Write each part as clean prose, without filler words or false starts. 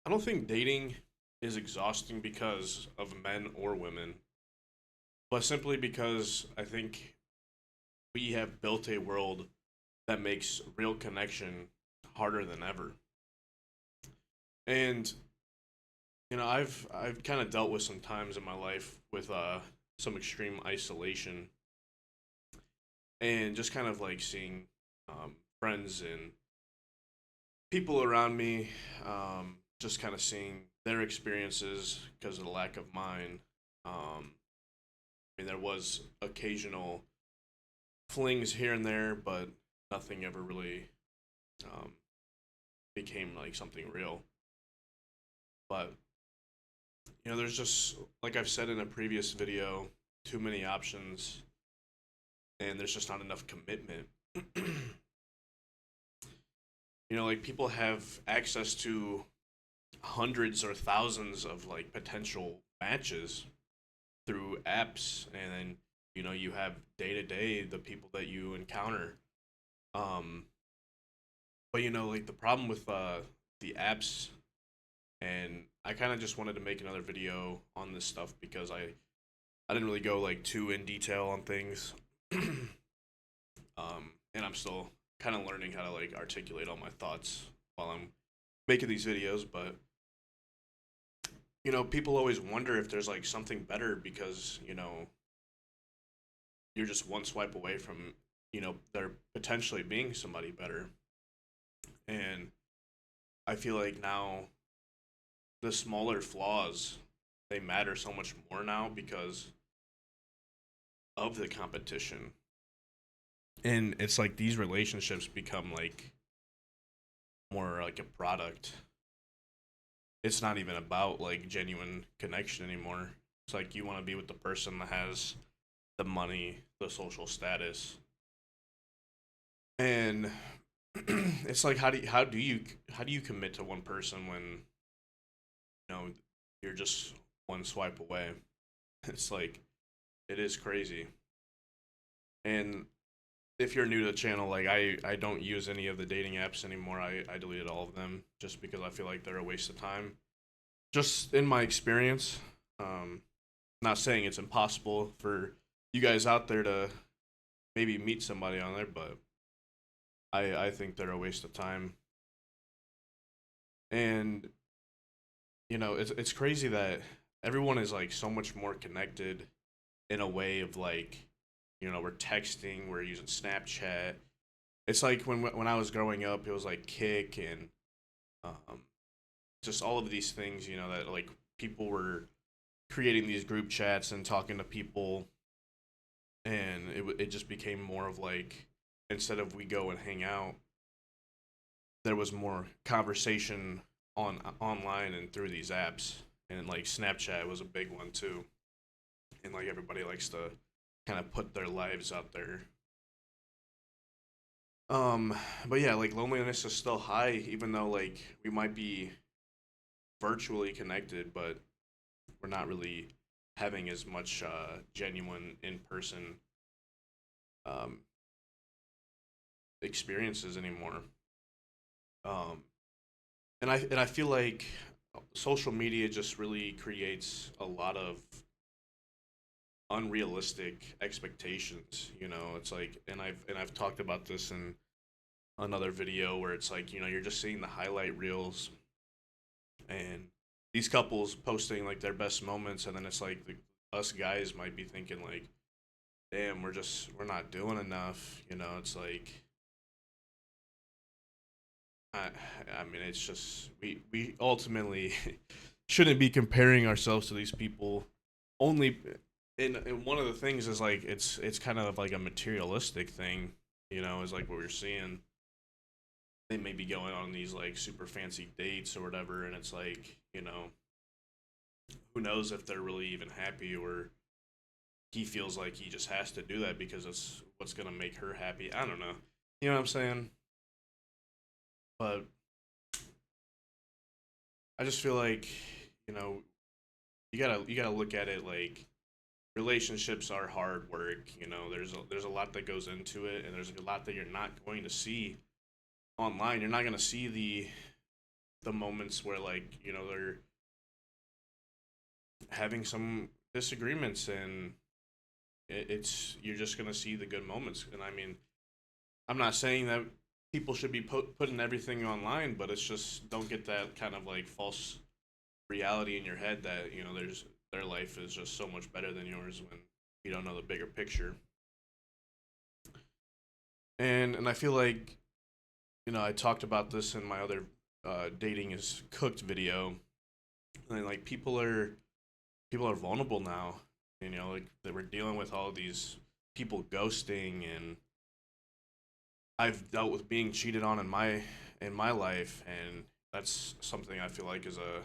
I don't think dating is exhausting because of men or women, but simply because I think we have built a world that makes real connection harder than ever. And I've kind of dealt with some times in my life with some extreme isolation and just kind of like seeing friends and people around me, just kind of seeing their experiences because of the lack of mine. I mean, there was occasional flings here and there, but nothing ever really um, became like something real. But there's just like I've said in a previous video, too many options, and there's just not enough commitment. Like people have access to hundreds or thousands of like potential matches through apps, and then you have day to day the people that you encounter. Um, but like the problem with the apps, and I kind of just wanted to make another video on this stuff because I didn't really go like too in detail on things. And I'm still kind of learning how to like articulate all my thoughts while I'm making these videos. But people always wonder if there's like something better because you're just one swipe away from there potentially being somebody better. And I feel like now the smaller flaws, they matter so much more now because of the competition. And it's like these relationships become like more like a product. It's not even about like genuine connection anymore. It's like you want to be with the person that has the money, the social status. And it's like how do you commit to one person when know you're just one swipe away? It's like it is crazy. And if you're new to the channel, like I don't use any of the dating apps anymore. I deleted all of them just because I feel like they're a waste of time. Just in my experience, um, not saying it's impossible for you guys out there to maybe meet somebody on there, but I think they're a waste of time. And it's crazy that everyone is like so much more connected in a way of like we're texting, we're using Snapchat. It's like when I was growing up, it was like Kick and um, just all of these things. That like people were creating these group chats and talking to people, and it just became more of like instead of we go and hang out, there was more conversation online and through these apps, and like Snapchat was a big one too, and like everybody likes to kind of put their lives out there. Um, but yeah, like loneliness is still high, even though like we might be virtually connected, but we're not really having as much genuine in person um, experiences anymore. Um, and I feel like social media just really creates a lot of unrealistic expectations. It's like, and I've talked about this in another video where it's like you're just seeing the highlight reels and these couples posting like their best moments, and then it's like us guys might be thinking like, damn, we're not doing enough. It's like I, I mean, it's just we ultimately shouldn't be comparing ourselves to these people. Only, and one of the things is like it's kind of like a materialistic thing. Is like what we're seeing. They may be going on these like super fancy dates or whatever, and it's like who knows if they're really even happy, or he feels like he just has to do that because it's what's gonna make her happy. I don't know. You know what I'm saying? But I just feel like you know you gotta look at it like relationships are hard work. There's a lot that goes into it, and there's a lot that you're not going to see online. You're not going to see the moments where like they're having some disagreements, and it's you're just gonna see the good moments. And I mean, I'm not saying that people should be putting everything online, but it's just don't get that kind of like false reality in your head that their life is just so much better than yours when you don't know the bigger picture. And I feel like I talked about this in my other dating is cooked video, and like people are vulnerable now. Like they were dealing with all these people ghosting, and I've dealt with being cheated on in my life, and that's something I feel like is a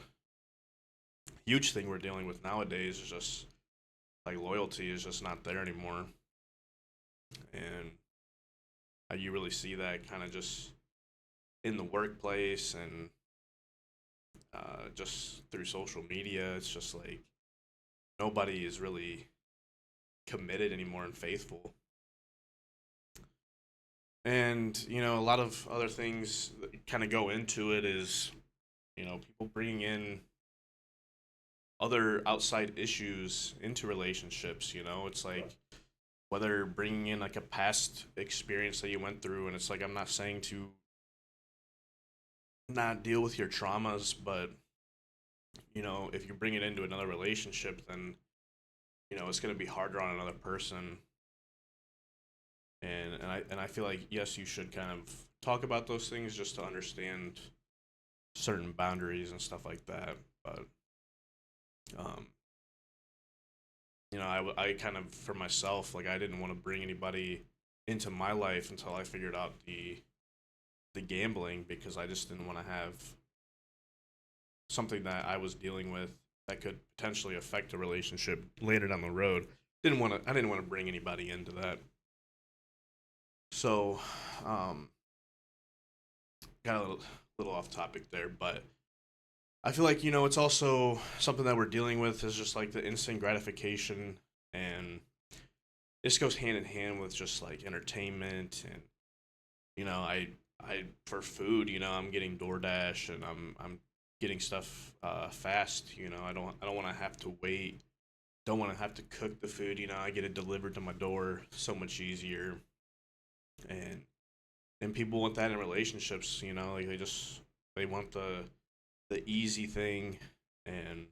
huge thing we're dealing with nowadays. Is just like loyalty is just not there anymore, and you really see that kind of just in the workplace, and just through social media. It's just like nobody is really committed anymore and faithful. And a lot of other things that kind of go into it is people bringing in other outside issues into relationships. It's like whether bringing in like a past experience that you went through, and it's like I'm not saying to not deal with your traumas, but if you bring it into another relationship, then it's going to be harder on another person. And I feel like yes, you should kind of talk about those things just to understand certain boundaries and stuff like that. But um, I kind of for myself, like I didn't want to bring anybody into my life until I figured out the gambling, because I just didn't want to have something that I was dealing with that could potentially affect a relationship later down the road. I didn't want to bring anybody into that. So, um, got a little off topic there, but I feel like it's also something that we're dealing with is just like the instant gratification, and this goes hand in hand with just like entertainment, and I for food, I'm getting DoorDash, and I'm getting stuff fast. I don't want to have to wait. Don't want to have to cook the food. I get it delivered to my door so much easier, and people want that in relationships. Like they want the easy thing, and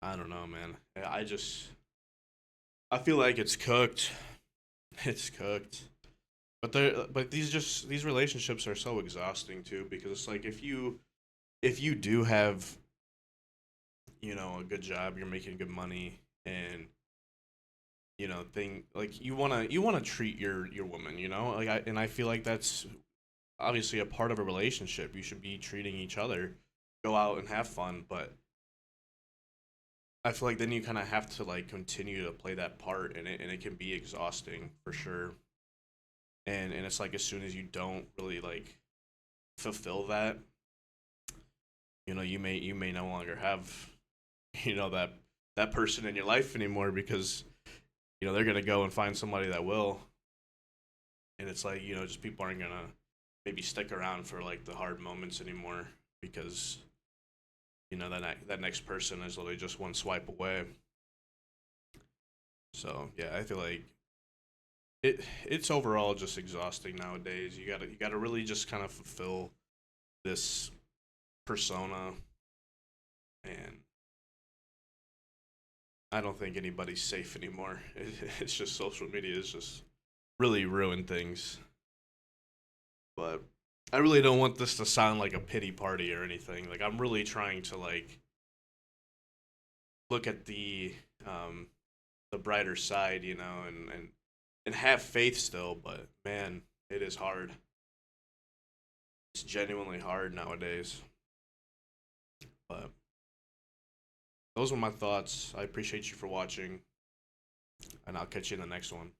I don't know, man. I feel like it's cooked. It's cooked. But these relationships are so exhausting too, because it's like if you do have a good job, you're making good money, and thing like you want to treat your woman, like I feel like that's obviously a part of a relationship. You should be treating each other, go out and have fun, but I feel like then you kind of have to like continue to play that part, and it can be exhausting for sure. And it's like as soon as you don't really like fulfill that, you may no longer have that person in your life anymore, because they're gonna go and find somebody that will. And it's like just people aren't gonna maybe stick around for like the hard moments anymore, because that next person is literally just one swipe away. So yeah, I feel like it's overall just exhausting nowadays. You gotta really just kind of fulfill this persona, and I don't think anybody's safe anymore. It's just social media is just really ruined things. But I really don't want this to sound like a pity party or anything. Like I'm really trying to like look at um the brighter side, and have faith still, but man, it is hard. It's genuinely hard nowadays. But those were my thoughts. I appreciate you for watching, and I'll catch you in the next one.